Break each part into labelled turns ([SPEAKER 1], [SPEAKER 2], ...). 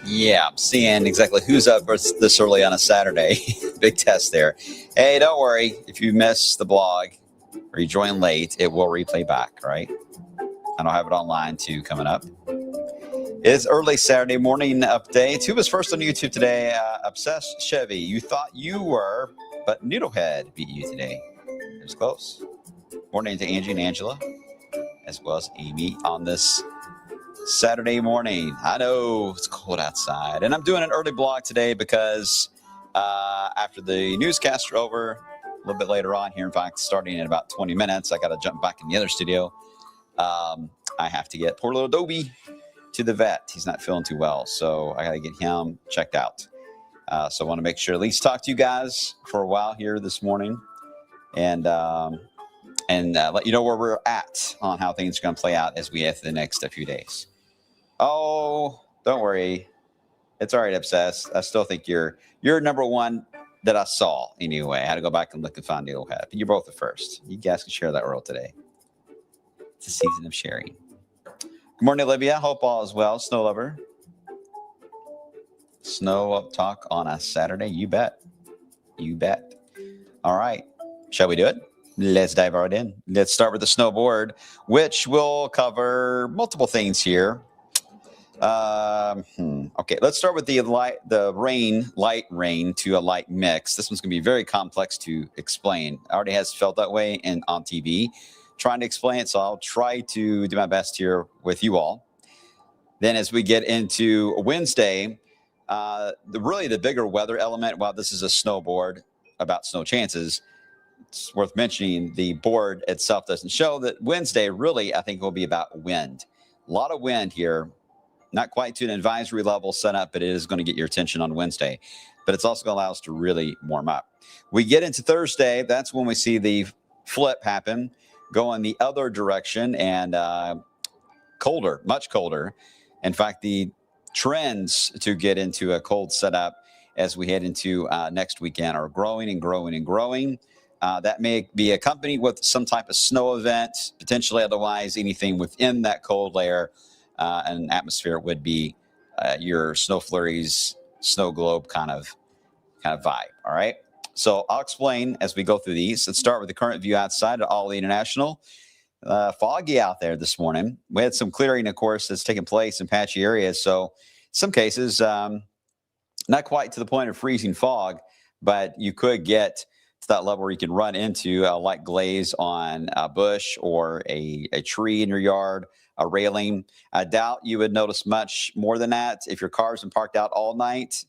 [SPEAKER 1] Yeah, I'm seeing exactly who's up this early on a Saturday. Big test there. Hey, don't worry. If you miss the blog or you join late, it will replay back, right? I don't have it online too coming up. It's early Saturday morning update. Who was first on YouTube today? Obsessed Chevy. You thought you were, but Noodlehead beat you today. It was close. Morning to Angie and Angela, as well as Amy on this Saturday morning. I know it's cold outside, and I'm doing an early blog today because after the newscasts are over, a little bit later on here, in fact, starting in about 20 minutes, I got to jump back in the other studio. I have to get poor little Dobie to the vet. He's not feeling too well, so I got to get him checked out. So I want to make sure at least talk to you guys for a while here this morning, and let you know where we're at on how things are going to play out as we head through the next few days. Oh, don't worry. It's all right, Obsessed. I still think you're number one that I saw anyway. I had to go back and look and find the old hat. You're both the first. You guys can share that world today. It's a season of sharing. Good morning, Olivia. Hope all is well. Snow lover. Snow up talk on a Saturday. You bet. You bet. All right. Shall we do it? Let's dive right in. Let's start with the snowboard, which will cover multiple things here. Okay, let's start with the light rain to a light mix. This one's going to be very complex to explain. It already has felt that way on TV, trying to explain it, so I'll try to do my best here with you all. Then as we get into Wednesday, the bigger weather element, while this is a snowboard about snow chances, it's worth mentioning the board itself doesn't show that Wednesday really, I think, will be about wind. A lot of wind here. Not quite to an advisory level set up, but it is going to get your attention on Wednesday. But it's also going to allow us to really warm up. We get into Thursday. That's when we see the flip happen, going the other direction and colder, much colder. In fact, the trends to get into a cold setup as we head into next weekend are growing and growing and growing. That may be accompanied with some type of snow event, potentially otherwise anything within that cold layer. And atmosphere would be your snow flurries, snow globe kind of vibe. All right. So I'll explain as we go through these. Let's start with the current view outside at Ollie International. Foggy out there this morning. We had some clearing, of course, that's taking place in patchy areas. So in some cases, not quite to the point of freezing fog, but you could get It's that level where you can run into a light glaze on a bush or a tree in your yard, a railing. I doubt you would notice much more than that if your car's been parked out all night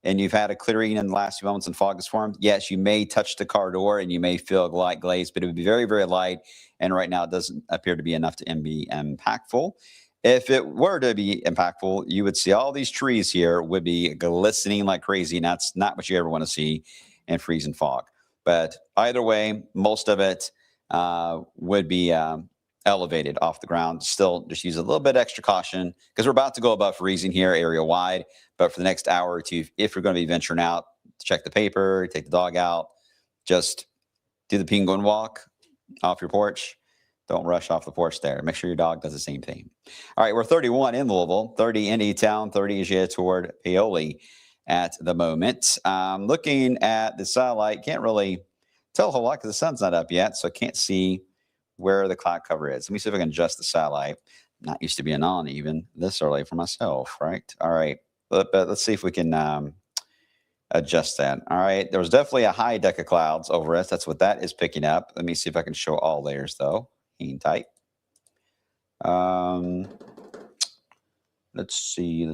[SPEAKER 1] and you've had a clearing in the last few moments and fog has formed. Yes, you may touch the car door and you may feel a light glaze, but it would be very, very light. And right now, it doesn't appear to be enough to be impactful. If it were to be impactful, you would see all these trees here would be glistening like crazy. And that's not what you ever want to see in freezing fog. But either way, most of it would be elevated off the ground. Still, just use a little bit extra caution because we're about to go above freezing here area wide. But for the next hour or two, if you're going to be venturing out, check the paper, take the dog out, just do the penguin walk off your porch. Don't rush off the porch there. Make sure your dog does the same thing. All right, we're 31 in Louisville, 30 in E-Town, 30 as you head toward Paoli at the moment. Looking at the satellite, can't really tell a whole lot because the sun's not up yet, so I can't see where the cloud cover is. Let me see if I can adjust the satellite. Not used to being on even this early for myself, right? All right, let's see if we can adjust that. All right, there was definitely a high deck of clouds over us. That's what that is picking up. Let me see if I can show all layers though. Hang tight. Let's see.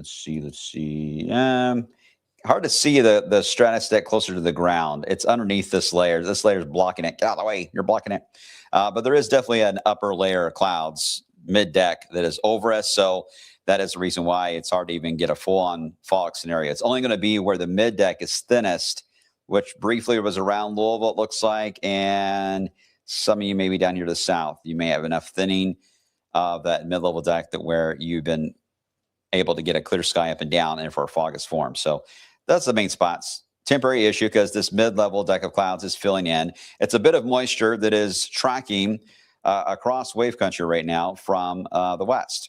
[SPEAKER 1] Hard to see the stratus deck closer to the ground. It's underneath this layer. This layer is blocking it. Get out of the way. You're blocking it. But there is definitely an upper layer of clouds mid-deck that is over us. So that is the reason why it's hard to even get a full-on fog scenario. It's only going to be where the mid-deck is thinnest, which briefly was around Louisville, it looks like, and some of you may be down here to the south. You may have enough thinning of that mid-level deck that where you've been able to get a clear sky up and down and therefore fog is formed. So that's the main spots. Temporary issue because this mid-level deck of clouds is filling in. It's a bit of moisture that is tracking across wave country right now from the west.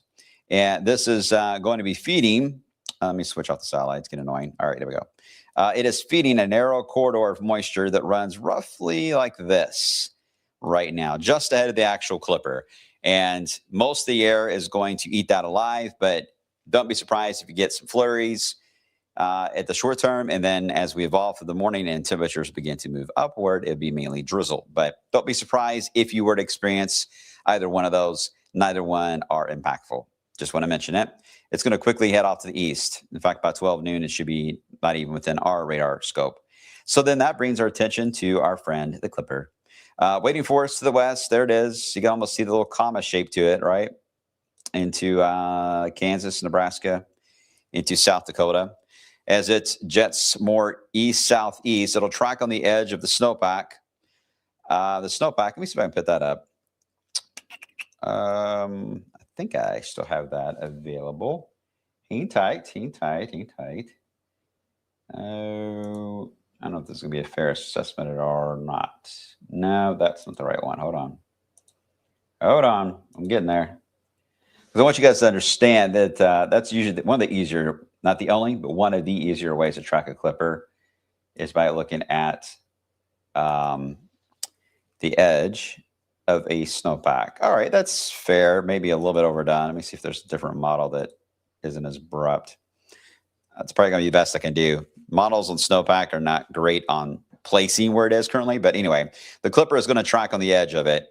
[SPEAKER 1] And this is going to be feeding. Let me switch off the satellite. It's getting annoying. All right, there we go. It is feeding a narrow corridor of moisture that runs roughly like this right now, just ahead of the actual clipper. And most of the air is going to eat that alive, but don't be surprised if you get some flurries at the short term. And then as we evolve through the morning and temperatures begin to move upward, it'd be mainly drizzle. But don't be surprised if you were to experience either one of those. Neither one are impactful. Just want to mention it. It's going to quickly head off to the east. In fact, by 12 noon, it should be not even within our radar scope. So then that brings our attention to our friend, the Clipper. Waiting for us to the west. There it is. You can almost see the little comma shape to it, right? Into Kansas, Nebraska, into South Dakota. As it jets more east-southeast, it'll track on the edge of the snowpack. Let me see if I can put that up. I think I still have that available. Hang tight. Oh, I don't know if this is going to be a fair assessment or not. No, that's not the right one. Hold on. I'm getting there. Because I want you guys to understand that that's usually one of the easier, not the only, but one of the easier ways to track a clipper is by looking at the edge of a snowpack. All right, that's fair. Maybe a little bit overdone. Let me see if there's a different model that isn't as abrupt. That's probably going to be the best I can do. Models on snowpack are not great on placing where it is currently. But anyway, the clipper is going to track on the edge of it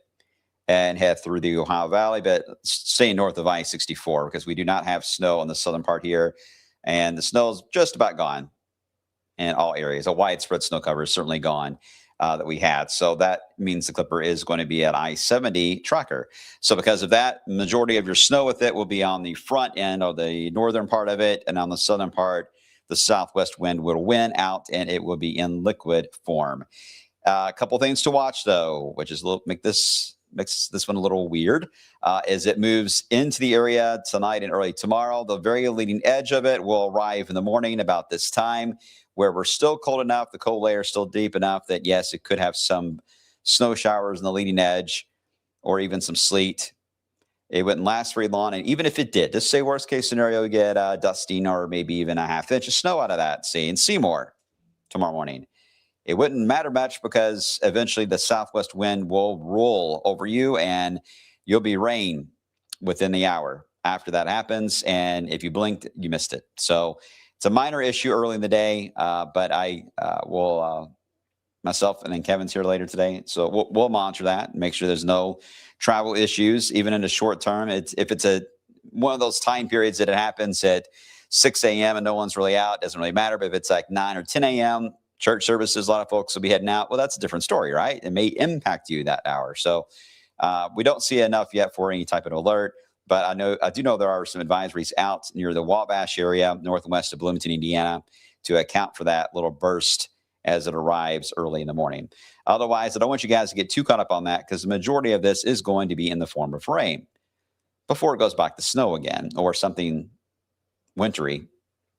[SPEAKER 1] and head through the Ohio Valley, but staying north of I-64 because we do not have snow on the southern part here. And the snow is just about gone in all areas. A widespread snow cover is certainly gone that we had. So that means the clipper is going to be at I-70 tracker. So because of that, majority of your snow with it will be on the front end of the northern part of it. And on the southern part, the southwest wind will win out and it will be in liquid form. A couple things to watch, though, which is makes this one a little weird, as it moves into the area tonight and early tomorrow. The very leading edge of it will arrive in the morning about this time, where we're still cold enough, the cold layer is still deep enough that, yes, it could have some snow showers in the leading edge or even some sleet. It wouldn't last very long. And even if it did, just say worst case scenario, we get dusting or maybe even a half inch of snow out of that, say, in Seymour tomorrow morning. It wouldn't matter much because eventually the southwest wind will roll over you and you'll be rain within the hour after that happens. And if you blinked, you missed it. So it's a minor issue early in the day, but I will myself, and then Kevin's here later today. So we'll monitor that and make sure there's no travel issues, even in the short term. If it's one of those time periods that it happens at 6 a.m. and no one's really out, doesn't really matter. But if it's like 9 or 10 a.m., church services, a lot of folks will be heading out. Well, that's a different story, right? It may impact you that hour. So we don't see enough yet for any type of alert. But I do know there are some advisories out near the Wabash area, north and west of Bloomington, Indiana, to account for that little burst as it arrives early in the morning. Otherwise, I don't want you guys to get too caught up on that because the majority of this is going to be in the form of rain before it goes back to snow again or something wintry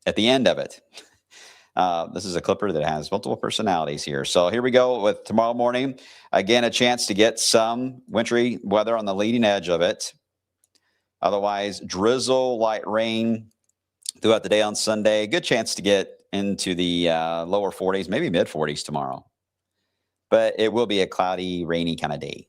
[SPEAKER 1] at the end of it. This is a clipper that has multiple personalities here. So here we go with tomorrow morning. Again, a chance to get some wintry weather on the leading edge of it. Otherwise, drizzle, light rain throughout the day on Sunday. Good chance to get into the lower 40s, maybe mid 40s tomorrow. But it will be a cloudy, rainy kind of day.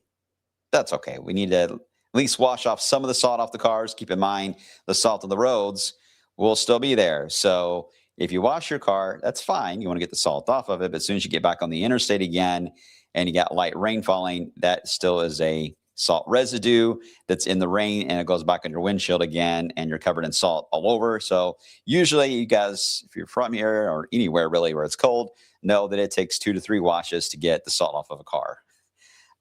[SPEAKER 1] That's okay. We need to at least wash off some of the salt off the cars. Keep in mind, the salt on the roads will still be there. So if you wash your car, that's fine. You want to get the salt off of it. But as soon as you get back on the interstate again and you got light rain falling, that still is a salt residue that's in the rain, and it goes back on your windshield again, and you're covered in salt all over. So usually you guys, if you're from here or anywhere really where it's cold, know that it takes 2 to 3 washes to get the salt off of a car.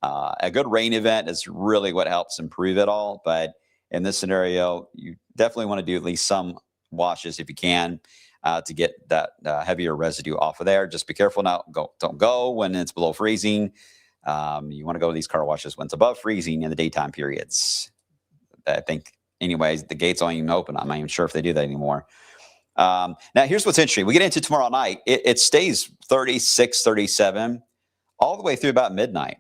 [SPEAKER 1] A good rain event is really what helps improve it all. But in this scenario, you definitely want to do at least some washes if you can to get that heavier residue off of there. Just be careful now. Don't go when it's below freezing. You want to go to these car washes when it's above freezing in the daytime periods. I think, anyways, the gates aren't even open. I'm not even sure if they do that anymore. Now, here's what's interesting. We get into tomorrow night. It stays 36, 37 all the way through about midnight.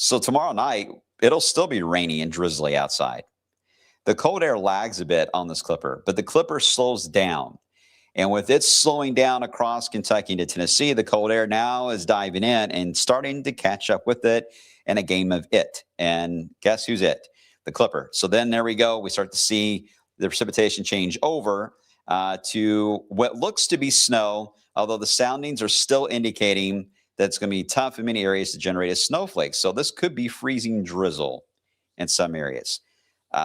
[SPEAKER 1] So tomorrow night, it'll still be rainy and drizzly outside. The cold air lags a bit on this clipper, but the clipper slows down. And with it slowing down across Kentucky to Tennessee, the cold air now is diving in and starting to catch up with it in a game of it. And guess who's it? The clipper. So then there we go. We start to see the precipitation change over to what looks to be snow, although the soundings are still indicating that it's going to be tough in many areas to generate a snowflake. So this could be freezing drizzle in some areas.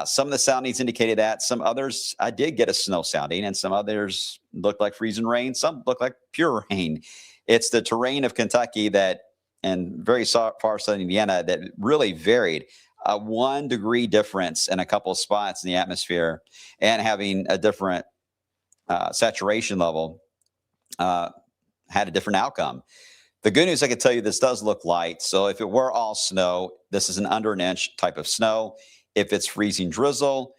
[SPEAKER 1] Some of the soundings indicated that. Some others, I did get a snow sounding, and some others looked like freezing rain. Some look like pure rain. It's the terrain of Kentucky and very far southern Indiana that really varied. A 1 degree difference in a couple of spots in the atmosphere and having a different saturation level had a different outcome. The good news, I can tell you, this does look light. So if it were all snow, this is an under an inch type of snow. If it's freezing drizzle,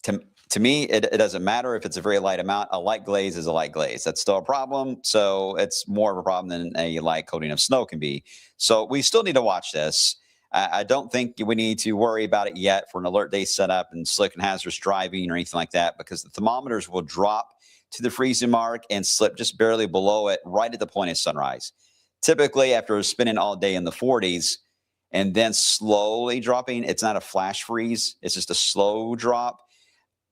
[SPEAKER 1] to me, it doesn't matter if it's a very light amount. A light glaze is a light glaze. That's still a problem. So it's more of a problem than a light coating of snow can be. So we still need to watch this. I don't think we need to worry about it yet for an alert day setup and slick and hazardous driving or anything like that, because the thermometers will drop to the freezing mark and slip just barely below it right at the point of sunrise. Typically, after spending all day in the 40s and then slowly dropping, it's not a flash freeze. It's just a slow drop.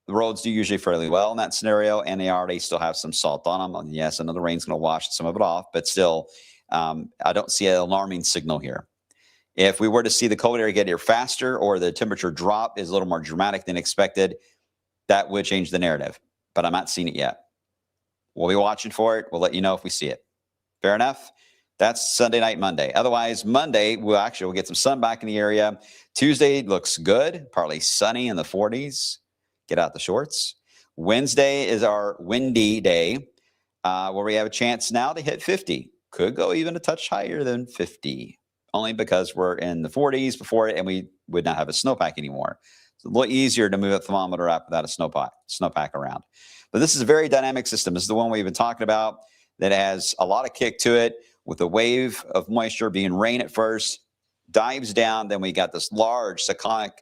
[SPEAKER 1] The roads do usually fairly well in that scenario, and they already still have some salt on them. Yes, I know the rain's going to wash some of it off, but still, I don't see an alarming signal here. If we were to see the cold air get here faster or the temperature drop is a little more dramatic than expected, that would change the narrative, but I'm not seeing it yet. We'll be watching for it. We'll let you know if we see it. Fair enough? That's Sunday night, Monday. Otherwise, Monday, we'll get some sun back in the area. Tuesday looks good, partly sunny in the 40s. Get out the shorts. Wednesday is our windy day where we have a chance now to hit 50. Could go even a touch higher than 50, only because we're in the 40s before it and we would not have a snowpack anymore. It's a little easier to move a thermometer up without a snowpack around. But this is a very dynamic system. This is the one we've been talking about that has a lot of kick to it, with a wave of moisture being rain at first, dives down. Then we got this large cyclonic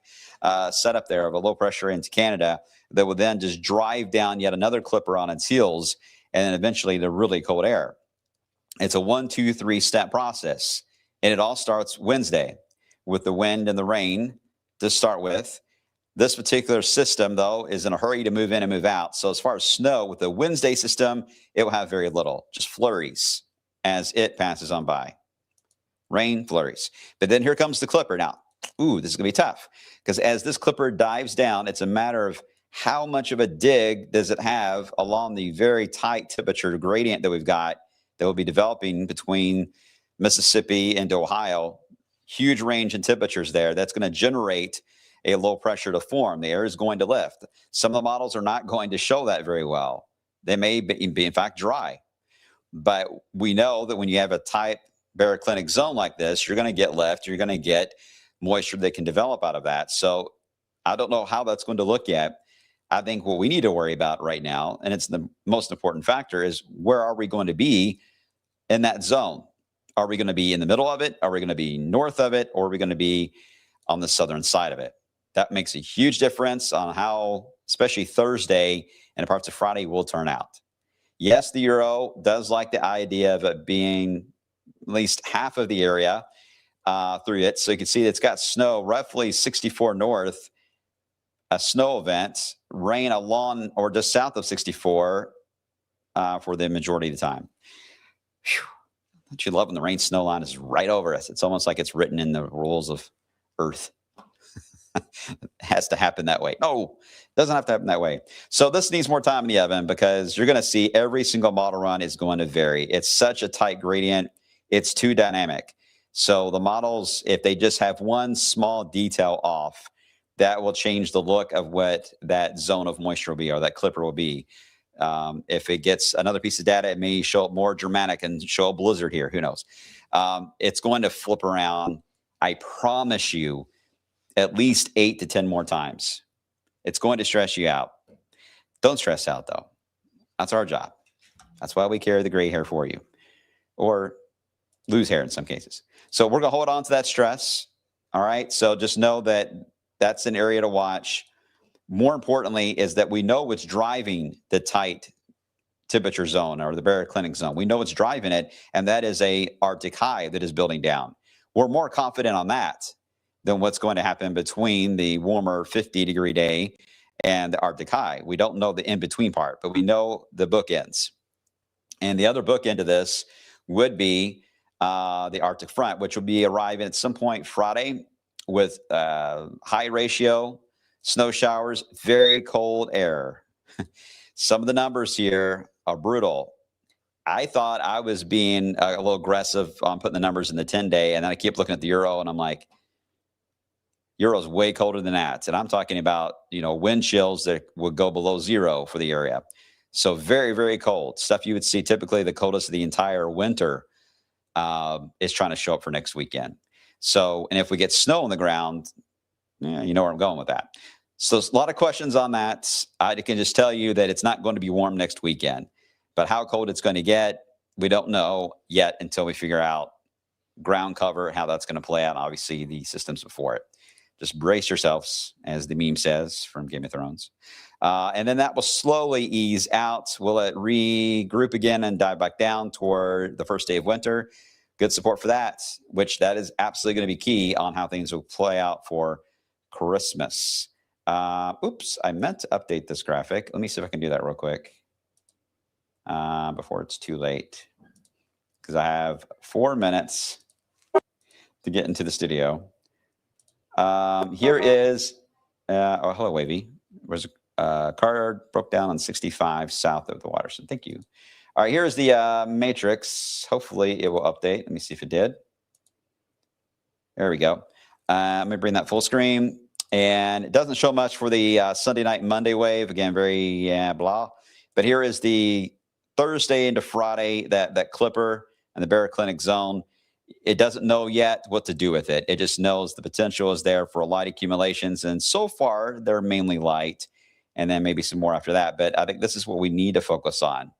[SPEAKER 1] setup there of a low pressure into Canada that will then just drive down yet another clipper on its heels, and then eventually the really cold air. It's a 1, 2, 3 step process. And it all starts Wednesday with the wind and the rain to start with. This particular system, though, is in a hurry to move in and move out. So as far as snow, with the Wednesday system, it will have very little, just flurries as it passes on by. rain flurries. But then here comes the clipper now. Ooh, this is going to be tough because as this clipper dives down, it's a matter of how much of a dig does it have along the very tight temperature gradient that we've got that will be developing between Mississippi and Ohio. Huge range in temperatures there. That's going to generate a low pressure to form. The air is going to lift. Some of the models are not going to show that very well. They may be in fact, dry. But we know that when you have a tight baroclinic zone like this, you're going to get lift. You're going to get moisture that can develop out of that. So I don't know how that's going to look yet. I think what we need to worry about right now, and it's the most important factor, is where are we going to be in that zone? Are we going to be in the middle of it? Are we going to be north of it? Or are we going to be on the southern side of it? That makes a huge difference on how, especially Thursday and parts of Friday, will turn out. Yes, the Euro does like the idea of it being at least half of the area through it. So you can see it's got snow roughly 64 north, a snow event, rain along or just south of 64 for the majority of the time. Whew. Don't you love when the rain snow line is right over us? It's almost like it's written in the rules of Earth. It has to happen that way. No, it doesn't have to happen that way. So this needs more time in the oven because you're going to see every single model run is going to vary. It's such a tight gradient. It's too dynamic. So the models, if they just have one small detail off, that will change the look of what that zone of moisture will be or that clipper will be. If it gets another piece of data, it may show up more dramatic and show a blizzard here. Who knows? It's going to flip around. I promise you, at least 8 to 10 more times. It's going to stress you out. Don't stress out, though. That's our job. That's why we carry the gray hair for you, or lose hair in some cases. So we're going to hold on to that stress. All right. So just know that that's an area to watch. More importantly is that we know what's driving the tight temperature zone or the baroclinic zone. We know what's driving it, and that is a Arctic high that is building down. We're more confident on that than what's going to happen between the warmer 50-degree day and the Arctic high. We don't know the in-between part, but we know the bookends. And the other bookend of this would be the Arctic front, which will be arriving at some point Friday with high ratio, snow showers, very cold air. Some of the numbers here are brutal. I thought I was being a little aggressive on putting the numbers in the 10-day, and then I keep looking at the Euro, and I'm like, Euro's way colder than that. And I'm talking about, wind chills that would go below zero for the area. So very, very cold. Stuff you would see typically the coldest of the entire winter is trying to show up for next weekend. So, and if we get snow on the ground, you know where I'm going with that. So there's a lot of questions on that. I can just tell you that it's not going to be warm next weekend. But how cold it's going to get, we don't know yet until we figure out ground cover, how that's going to play out, and obviously the systems before it. Just brace yourselves, as the meme says from Game of Thrones. And then that will slowly ease out. Will it regroup again and dive back down toward the first day of winter? Good support for that, which that is absolutely going to be key on how things will play out for Christmas. Oops, I meant to update this graphic. Let me see if I can do that real quick before it's too late, because I have 4 minutes to get into the studio. Here is, oh, hello, Wavy. Where's car broke down on 65 south of the Waterston. Thank you. All right, here's the matrix. Hopefully it will update. Let me see if it did. There we go. Let me bring that full screen. And it doesn't show much for the Sunday night, Monday wave. Again, very blah. But here is the Thursday into Friday, that clipper and the baroclinic zone. It doesn't know yet what to do with it. It just knows the potential is there for light accumulations. And so far, they're mainly light, and then maybe some more after that. But I think this is what we need to focus on,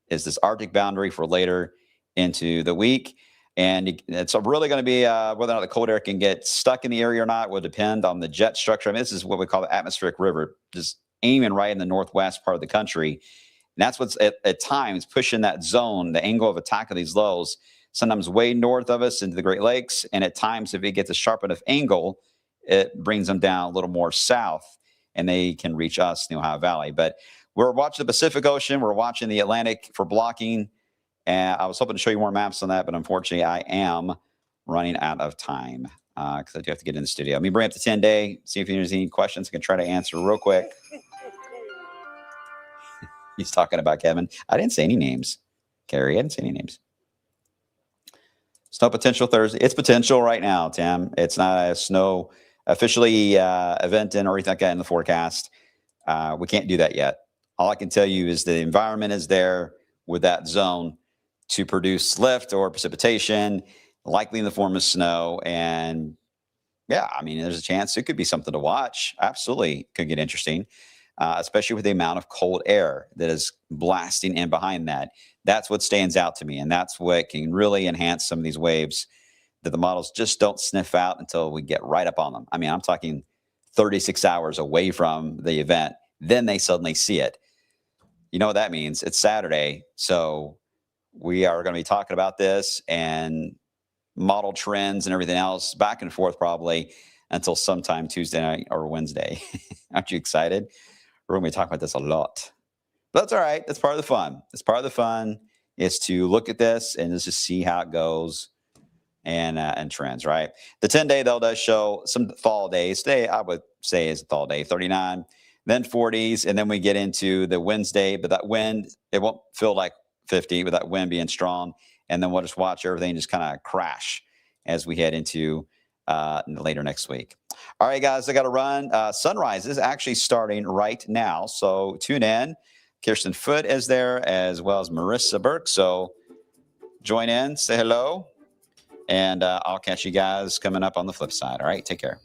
[SPEAKER 1] is this Arctic boundary for later into the week. And it's really going to be whether or not the cold air can get stuck in the area or not will depend on the jet structure. I mean, this is what we call the atmospheric river, just aiming right in the northwest part of the country. And that's what's at times pushing that zone, the angle of attack of these lows, sometimes way north of us into the Great Lakes. And at times, if it gets a sharp enough angle, it brings them down a little more south, and they can reach us in the Ohio Valley. But we're watching the Pacific Ocean. We're watching the Atlantic for blocking. And I was hoping to show you more maps on that, but unfortunately I am running out of time because I do have to get in the studio. Let me bring up the 10-day, see if there's any questions I can try to answer real quick. He's talking about Kevin. I didn't say any names. Carrie, I didn't say any names. Snow potential Thursday. It's potential right now, Tim. It's not a snow officially event or anything like that in the forecast. We can't do that yet. All I can tell you is the environment is there with that zone to produce lift or precipitation, likely in the form of snow. And yeah, I mean, there's a chance it could be something to watch. Absolutely could get interesting, especially with the amount of cold air that is blasting in behind that. That's what stands out to me. And that's what can really enhance some of these waves that the models just don't sniff out until we get right up on them. I mean, I'm talking 36 hours away from the event. Then they suddenly see it. You know what that means? It's Saturday. So we are going to be talking about this and model trends and everything else back and forth probably until sometime Tuesday night or Wednesday. Aren't you excited? We're going to be talking about this a lot. But that's all right. That's part of the fun. It's part of the fun is to look at this and just see how it goes and trends, right? The 10-day, though, does show some fall days. Today, I would say is a fall day, 39, then 40s, and then we get into the Wednesday, but that wind, it won't feel like 50 with that wind being strong. And then we'll just watch everything just kind of crash as we head into later next week. All right, guys, I got to run. Sunrise is actually starting right now, so tune in. Kirsten Foote is there, as well as Marissa Burke. So join in, say hello, and I'll catch you guys coming up on the flip side. All right, take care.